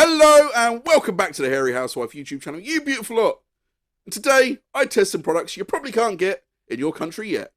Hello and welcome back to the Hairy Housewife YouTube channel, you beautiful lot. And today, I test some products you probably can't get in your country yet.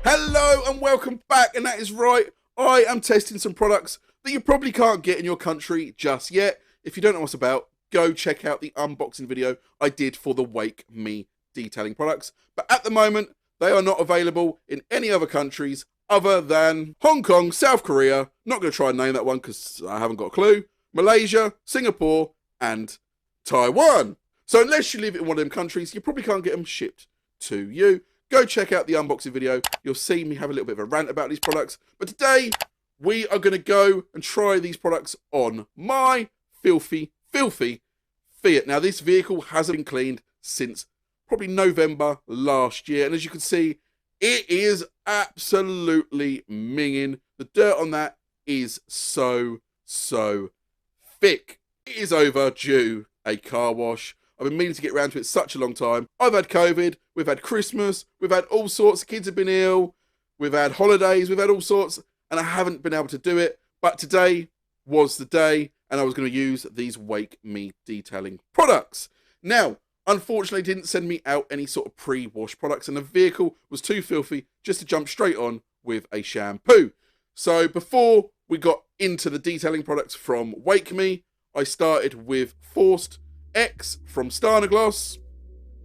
Hello and welcome back, and that is right, I am testing some products that you probably can't get in your country just yet. If you don't know what's about, go check out the unboxing video I did for the Wake Me detailing products. But at the moment, they are not available in any other countries other than Hong Kong, South Korea, not going to try and name that one because I haven't got a clue, Malaysia, Singapore, and Taiwan. So unless you live in one of them countries, you probably can't get them shipped to you. Go check out the unboxing video. You'll see me have a little bit of a rant about these products. But today, we are going to go and try these products on my filthy Fiat. Now, this vehicle hasn't been cleaned since probably November last year. And as you can see, it is absolutely minging. The dirt on that is so thick. It is overdue a car wash. I've been meaning to get around to it such a long time. I've had COVID, we've had Christmas, we've had all sorts. Kids have been ill, we've had holidays, we've had all sorts, and I haven't been able to do it. But today was the day, and I was going to use these Wake Me detailing products. Now, unfortunately, they didn't send me out any sort of pre-wash products, and the vehicle was too filthy just to jump straight on with a shampoo. So before we got into the detailing products from Wake Me, I started with Forst X from Stjarnagloss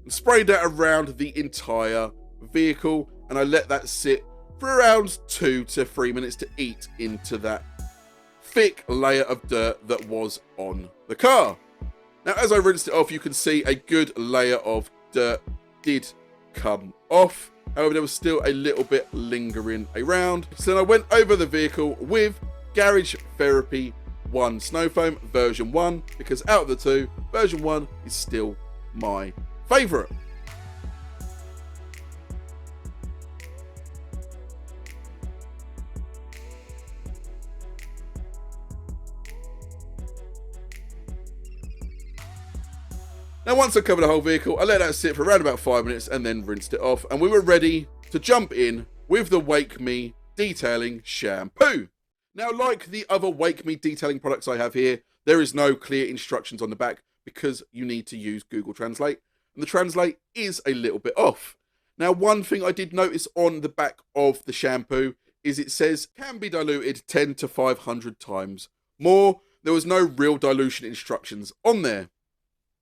and sprayed that around the entire vehicle, and I let that sit for around 2 to 3 minutes to eat into that thick layer of dirt that was on the car. Now, as I rinsed it off, you can see a good layer of dirt did come off. However, there was still a little bit lingering around. So then I went over the vehicle with Garage Therapy 1 Snowfoam version 1, because out of the two, version 1 is still my favourite. Now, once I covered the whole vehicle, I let that sit for around about 5 minutes and then rinsed it off, and we were ready to jump in with the Wake Me detailing shampoo. Now, like the other Wake Me detailing products I have here, there is no clear instructions on the back because you need to use Google Translate, and the translate is a little bit off. Now, one thing I did notice on the back of the shampoo is it says can be diluted 10 to 500 times more. There was no real dilution instructions on there.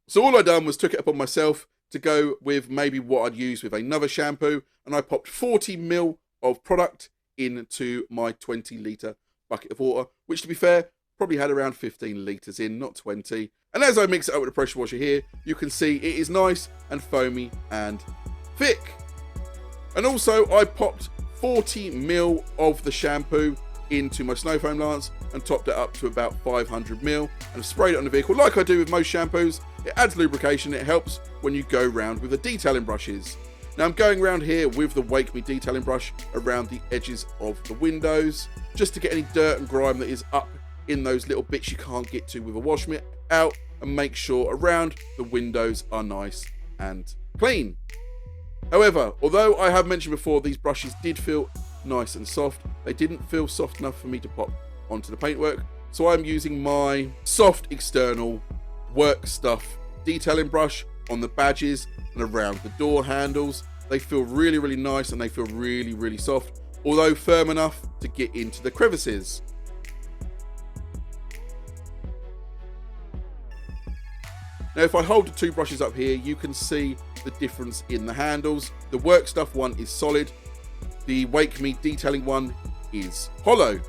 So all I done was took it upon myself to go with maybe what I'd use with another shampoo, and I popped 40 ml of product into my 20 litre bucket of water, which, to be fair, probably had around 15 litres in, not 20. And as I mix it up with the pressure washer here, you can see it is nice and foamy and thick. And also I popped 40 ml of the shampoo into my Snowfoam lance and topped it up to about 500 ml and sprayed it on the vehicle like I do with most shampoos. It adds lubrication, it helps when you go round with the detailing brushes. Now I'm going around here with the Wake Me detailing brush around the edges of the windows, just to get any dirt and grime that is up in those little bits you can't get to with a wash mitt out, and make sure around the windows are nice and clean. However, although I have mentioned before these brushes did feel nice and soft, they didn't feel soft enough for me to pop onto the paintwork, so I'm using my soft external work stuff detailing brush on the badges and around the door handles. They feel really nice, and they feel really soft, although firm enough to get into the crevices. Now, if I hold the two brushes up here, you can see the difference in the handles. The work stuff one is solid, the Wake Me detailing one is hollow.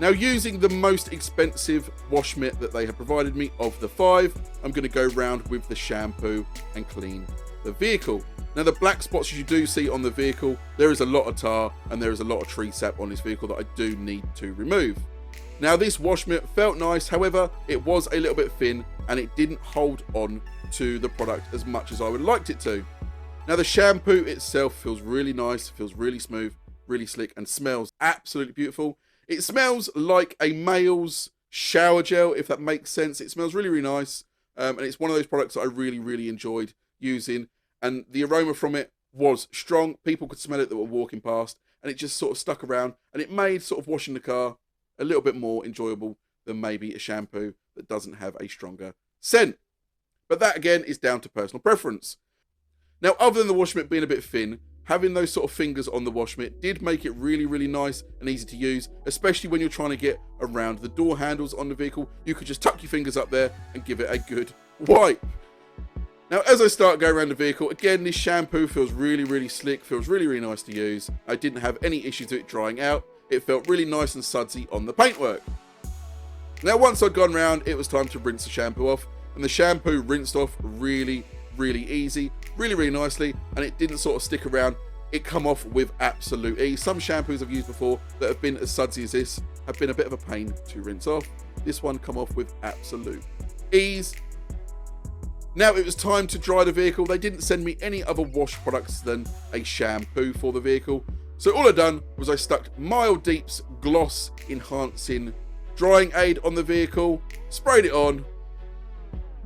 Now, using the most expensive wash mitt that they have provided me of the 5, I'm going to go round with the shampoo and clean the vehicle. Now, the black spots you do see on the vehicle, there is a lot of tar and there is a lot of tree sap on this vehicle that I do need to remove. Now, this wash mitt felt nice, however, it was a little bit thin and it didn't hold on to the product as much as I would have liked it to. Now, the shampoo itself feels really nice, feels really smooth, really slick, and smells absolutely beautiful. It smells like a male's shower gel, if that makes sense. It smells really, really nice. And it's one of those products that I really, really enjoyed using. And the aroma from it was strong. People could smell it that were walking past. And it just sort of stuck around. And it made sort of washing the car a little bit more enjoyable than maybe a shampoo that doesn't have a stronger scent. But that, again, is down to personal preference. Now, other than the wash mitt being a bit thin, having those sort of fingers on the wash mitt did make it really, really nice and easy to use, especially when you're trying to get around the door handles on the vehicle. You could just tuck your fingers up there and give it a good wipe. Now, as I start going around the vehicle, again, this shampoo feels really, really slick, feels really, really nice to use. I didn't have any issues with it drying out. It felt really nice and sudsy on the paintwork. Now, once I'd gone round, it was time to rinse the shampoo off, and the shampoo rinsed off really, really easy, really, really nicely, and it didn't sort of stick around. It come off with absolute ease. Some shampoos I've used before that have been as sudsy as this have been a bit of a pain to rinse off. This one come off with absolute ease. Now it was time to dry the vehicle. They didn't send me any other wash products than a shampoo for the vehicle. So all I done was I stuck Mild Deep's Gloss Enhancing Drying Aid on the vehicle, sprayed it on,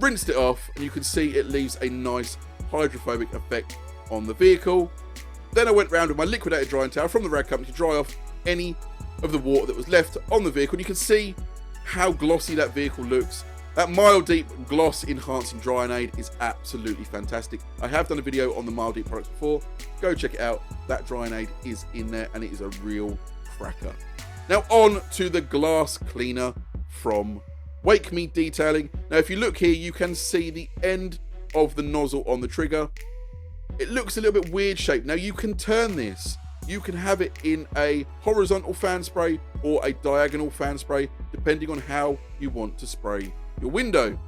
rinsed it off, and you can see it leaves a nice hydrophobic effect on the vehicle. Then I went round with my liquidated drying towel from the rag company to dry off any of the water that was left on the vehicle. And you can see how glossy that vehicle looks. That Mild Deep Gloss Enhancing Drying Aid is absolutely fantastic. I have done a video on the Mild Deep products before. Go check it out. That drying aid is in there and it is a real cracker. Now on to the glass cleaner from Wake Me Detailing. Now if you look here, you can see the end of the nozzle on the trigger. It looks a little bit weird shaped. Now you can turn this. You can have it in a horizontal fan spray or a diagonal fan spray, depending on how you want to spray your window.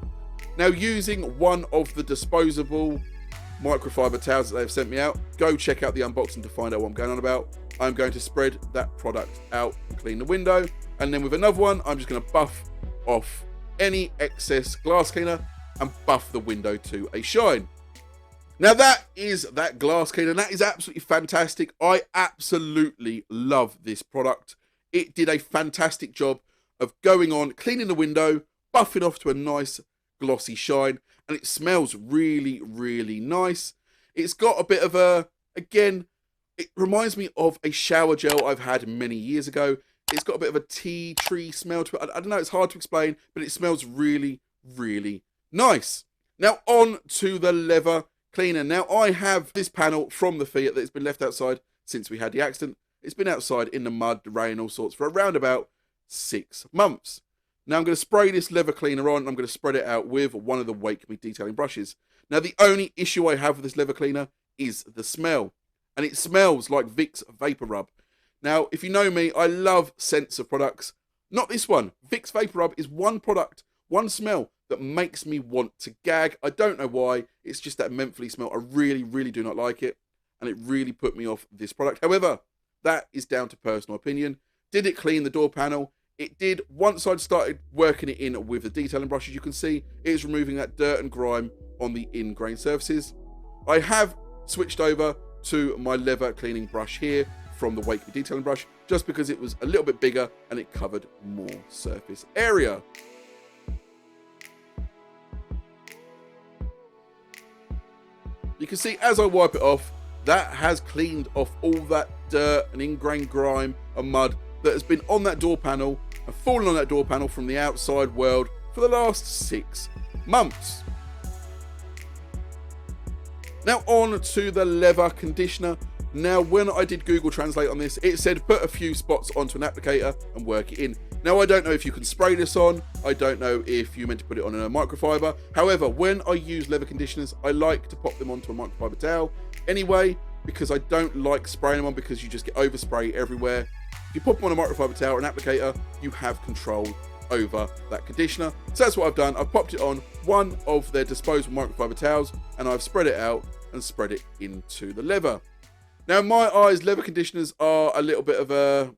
Now using one of the disposable microfiber towels that they've sent me out, go check out the unboxing to find out what I'm going on about. I'm going to spread that product out and clean the window. And then with another one, I'm just going to buff off any excess glass cleaner and buff the window to a shine. Now that is that glass cleaner. That is absolutely fantastic. I absolutely love this product. It did a fantastic job of going on, cleaning the window, buffing off to a nice glossy shine, and it smells really, really nice. It's got a bit of a, again, it reminds me of a shower gel I've had many years ago. It's got a bit of a tea tree smell to it. I don't know, it's hard to explain, but it smells really, really nice. Now on to the leather cleaner. Now I have this panel from the Fiat that's been left outside since we had the accident. It's been outside in the mud, the rain, all sorts for around about 6 months. Now I'm going to spray this leather cleaner on and I'm going to spread it out with one of the Wake Me detailing brushes. Now the only issue I have with this leather cleaner is the smell. And it smells like Vicks Vapor Rub. Now, if you know me, I love scents of products. Not this one. Vicks Vapor Rub is one product, one smell that makes me want to gag. I don't know why. It's just that mentholy smell. I really, really do not like it. And it really put me off this product. However, that is down to personal opinion. Did it clean the door panel? It did. Once I'd started working it in with the detailing brushes, you can see it's removing that dirt and grime on the in-grain surfaces. I have switched over to my leather cleaning brush here from the Wake Me detailing brush, just because it was a little bit bigger and it covered more surface area. You can see as I wipe it off, that has cleaned off all that dirt and ingrained grime and mud that has been on that door panel and fallen on that door panel from the outside world for the last 6 months. Now on to the leather conditioner. Now when I did Google Translate on this, it said put a few spots onto an applicator and work it in. Now I don't know if you can spray this on, I don't know if you meant to put it on a microfiber. However, when I use leather conditioners, I like to pop them onto a microfiber towel anyway, because I don't like spraying them on because you just get overspray everywhere. If you pop them on a microfiber towel or an applicator, you have control over that conditioner. So that's what I've done. I've popped it on one of their disposable microfiber towels and I've spread it out and spread it into the leather. Now in my eyes, leather conditioners are a little bit of a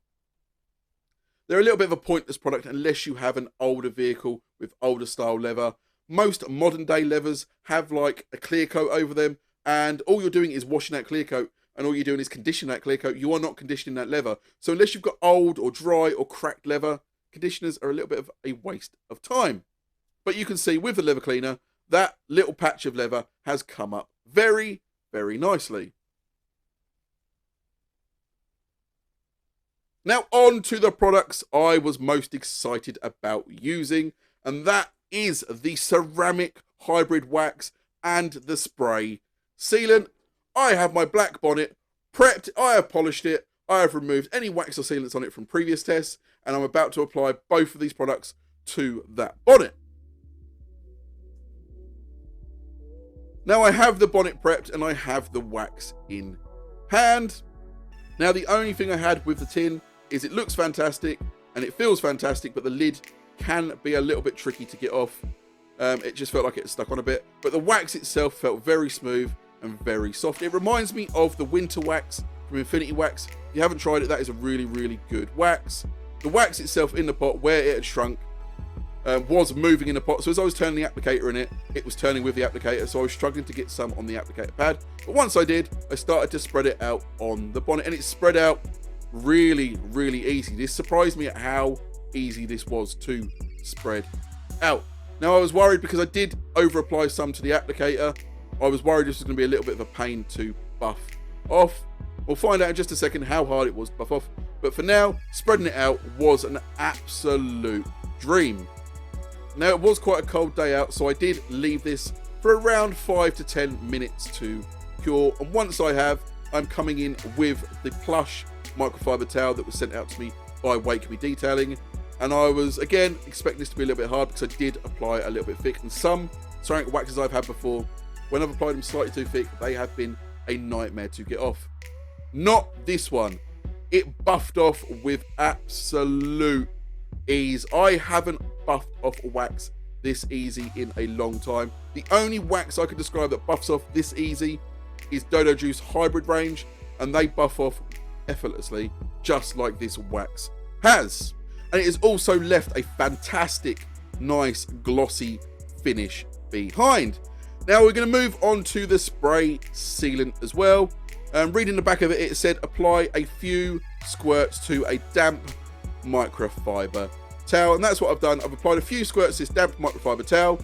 pointless product unless you have an older vehicle with older style leather. Most modern day leathers have like a clear coat over them, and all you're doing is washing that clear coat, and all you're doing is conditioning that clear coat. You are not conditioning that leather. So unless you've got old or dry or cracked leather, conditioners are a little bit of a waste of time. But you can see with the leather cleaner, that little patch of leather has come up very, very nicely. Now on to the products I was most excited about using, and that is the ceramic hybrid wax and the spray sealant. I have my black bonnet prepped, I have polished it, I have removed any wax or sealants on it from previous tests, and I'm about to apply both of these products to that bonnet. Now I have the bonnet prepped and I have the wax in hand. Now the only thing I had with the tin is it looks fantastic and it feels fantastic, but the lid can be a little bit tricky to get off. It just felt like it was stuck on a bit, but the wax itself felt very smooth and very soft. It reminds me of the winter wax from Infinity Wax. If you haven't tried it, that is a really, really good wax. The wax itself in the pot, where it had shrunk, was moving in the pot. So as I was turning the applicator in it, it was turning with the applicator. So I was struggling to get some on the applicator pad. But once I did, I started to spread it out on the bonnet, and it spread out really, really easy. This surprised me at how easy this was to spread out. Now I was worried because I did over apply some to the applicator. I was worried this was going to be a little bit of a pain to buff off. We'll find out in just a second how hard it was to buff off. But for now, spreading it out was an absolute dream. Now it was quite a cold day out, so I did leave this for around 5 to 10 minutes to cure. And once I have, I'm coming in with the plush microfiber towel that was sent out to me by Wake Me Detailing. And I was, again, expecting this to be a little bit hard because I did apply a little bit thick. And some ceramic waxes I've had before, when I've applied them slightly too thick, they have been a nightmare to get off. Not this one. It buffed off with absolute ease. I haven't buffed off a wax this easy in a long time. The only wax I could describe that buffs off this easy is Dodo Juice Hybrid range, and they buff off effortlessly, just like this wax has. And it has also left a fantastic, nice, glossy finish behind. Now we're going to move on to the spray sealant as well. Reading the back of it, it said apply a few squirts to a damp microfiber towel, and that's what I've done. I've applied a few squirts to this damp microfiber towel,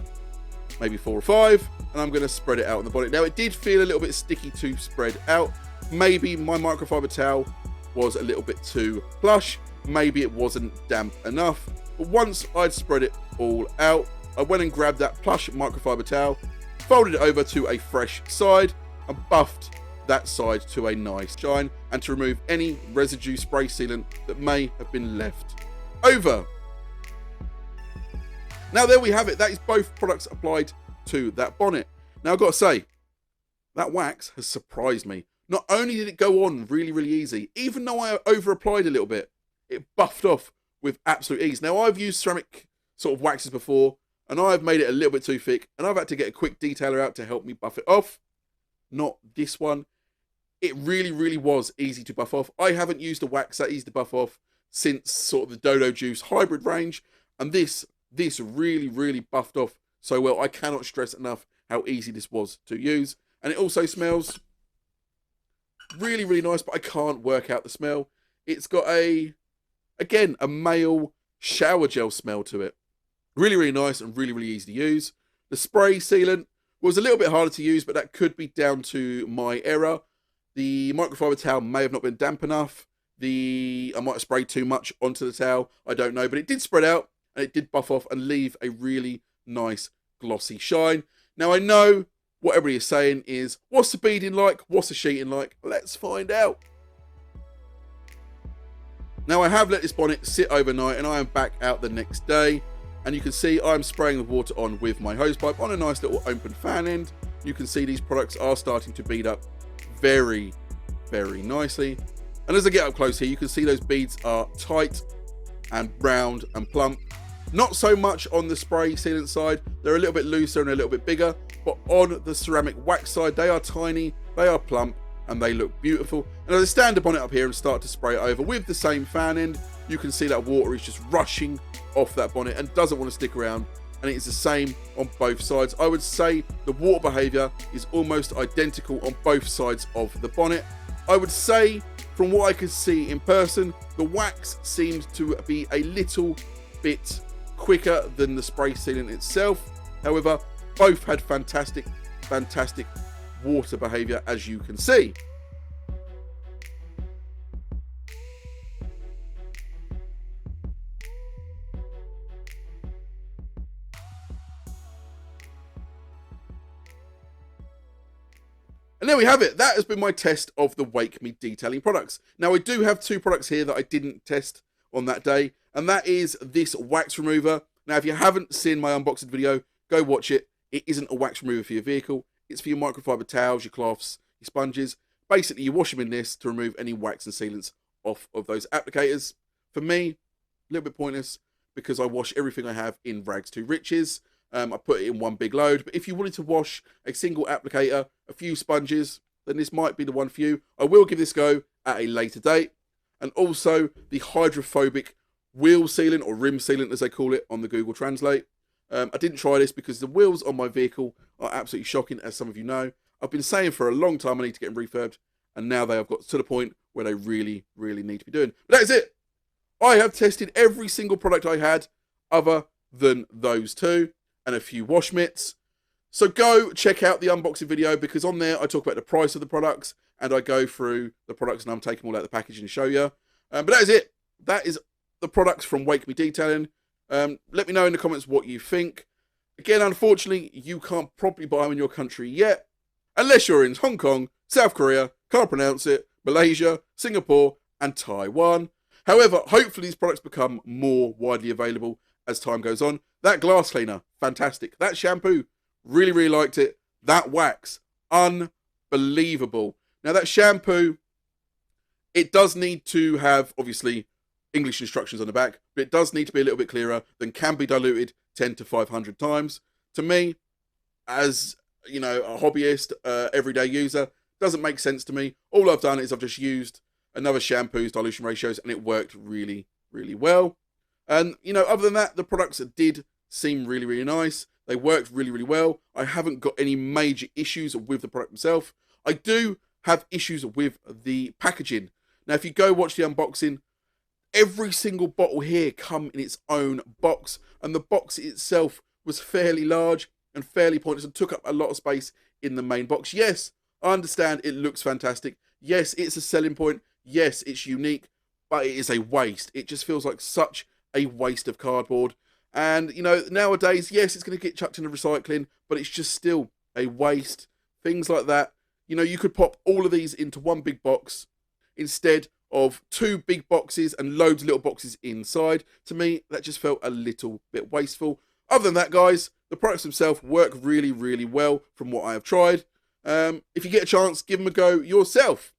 maybe 4 or 5, and I'm going to spread it out on the bonnet. Now it did feel a little bit sticky to spread out. Maybe my microfiber towel was a little bit too plush, maybe it wasn't damp enough, but once I'd spread it all out, I went and grabbed that plush microfiber towel, folded it over to a fresh side, and buffed that side to a nice shine, and to remove any residue spray sealant that may have been left over. Now there we have it. That is both products applied to that bonnet. Now I've got to say, that wax has surprised me. Not only did it go on really, really easy, even though I over applied a little bit, it buffed off with absolute ease. Now I've used ceramic sort of waxes before, and I've made it a little bit too thick, and I've had to get a quick detailer out to help me buff it off. Not this one. It really, really was easy to buff off. I haven't used a wax that easy to buff off since sort of the Dodo Juice Hybrid range, and this really, really buffed off so well. I cannot stress enough how easy this was to use. And it also smells really, really nice, but I can't work out the smell. It's got again, a male shower gel smell to it. Really, really nice and really, really easy to use. The spray sealant was a little bit harder to use, but that could be down to my error. The microfiber towel may have not been damp enough. I might have sprayed too much onto the towel. I don't know, but it did spread out and it did buff off and leave a really nice glossy shine. Now I know what everybody is saying is, what's the beading like? What's the sheeting like? Let's find out. Now I have let this bonnet sit overnight and I am back out the next day. And you can see I'm spraying the water on with my hose pipe on a nice little open fan end. You can see these products are starting to bead up very, very nicely. And as I get up close here, you can see those beads are tight and round and plump. Not so much on the spray sealant side. They're a little bit looser and a little bit bigger, but on the ceramic wax side, they are tiny, they are plump, and they look beautiful. And as I stand up on it up here and start to spray it over with the same fan end, you can see that water is just rushing off that bonnet and doesn't want to stick around. And it is the same on both sides. I would say the water behaviour is almost identical on both sides of the bonnet. I would say, from what I could see in person, the wax seems to be a little bit quicker than the spray sealant itself. However, both had fantastic water behaviour, as you can see. And there we have it. That has been my test of the Wake Me detailing products. Now, I do have two products here that I didn't test on that day, and that is this wax remover. Now, if you haven't seen my unboxing video, go watch it. It isn't a wax remover for your vehicle. It's for your microfiber towels, your cloths, your sponges. Basically, you wash them in this to remove any wax and sealants off of those applicators. For me, a little bit pointless because I wash everything I have in rags to riches. I put it in one big load. But if you wanted to wash a single applicator, a few sponges, then this might be the one for you. I will give this a go at a later date. And also the hydrophobic wheel sealant, or rim sealant as they call it on the Google Translate. I didn't try this because the wheels on my vehicle are absolutely shocking, as some of you know. I've been saying for a long time I need to get them refurbed, and now they have got to the point where they really need to be doing. But that is it. I have tested every single product I had other than those two, and a few wash mitts. So go check out the unboxing video, because on there I talk about the price of the products and I go through the products and I'm taking them all out of the package and show you. But that is it. That is the products from Wake Me Detailing. Let me know in the comments what you think. Again, unfortunately, you can't probably buy them in your country yet, unless you're in Hong Kong, South Korea, can't pronounce it, Malaysia, Singapore, and Taiwan. However, hopefully these products become more widely available as time goes on. That glass cleaner, fantastic. That shampoo, really liked it. That wax, unbelievable. Now that shampoo, it does need to have, obviously, English instructions on the back, but it does need to be a little bit clearer than can be diluted 10 to 500 times. To me, as you know, a hobbyist, everyday user, doesn't make sense to me. All I've done is I've just used another shampoo's dilution ratios, and it worked really well. And you know, other than that, the products did seem really nice. They worked really well. I haven't got any major issues with the product itself. I do have issues with the packaging. Now, if you go watch the unboxing, every single bottle here come in its own box, and the box itself was fairly large and fairly pointless and took up a lot of space in the main box. Yes, I understand it looks fantastic. Yes, it's a selling point. Yes, it's unique, but it is a waste. It just feels like such a waste of cardboard. And, you know, nowadays, yes, it's going to get chucked into recycling, but it's just still a waste. Things like that. You know, you could pop all of these into one big box instead of two big boxes and loads of little boxes inside. To me, that just felt a little bit wasteful. Other than that, guys, the products themselves work really well from what I have tried. If you get a chance, give them a go yourself.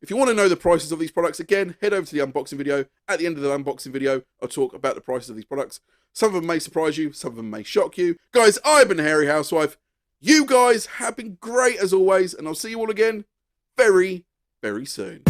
If you want to know the prices of these products, again, head over to the unboxing video. At the end of the unboxing video, I'll talk about the prices of these products. Some of them may surprise you, some of them may shock you. Guys, I've been Hairy Housewife. You guys have been great as always, and I'll see you all again very soon.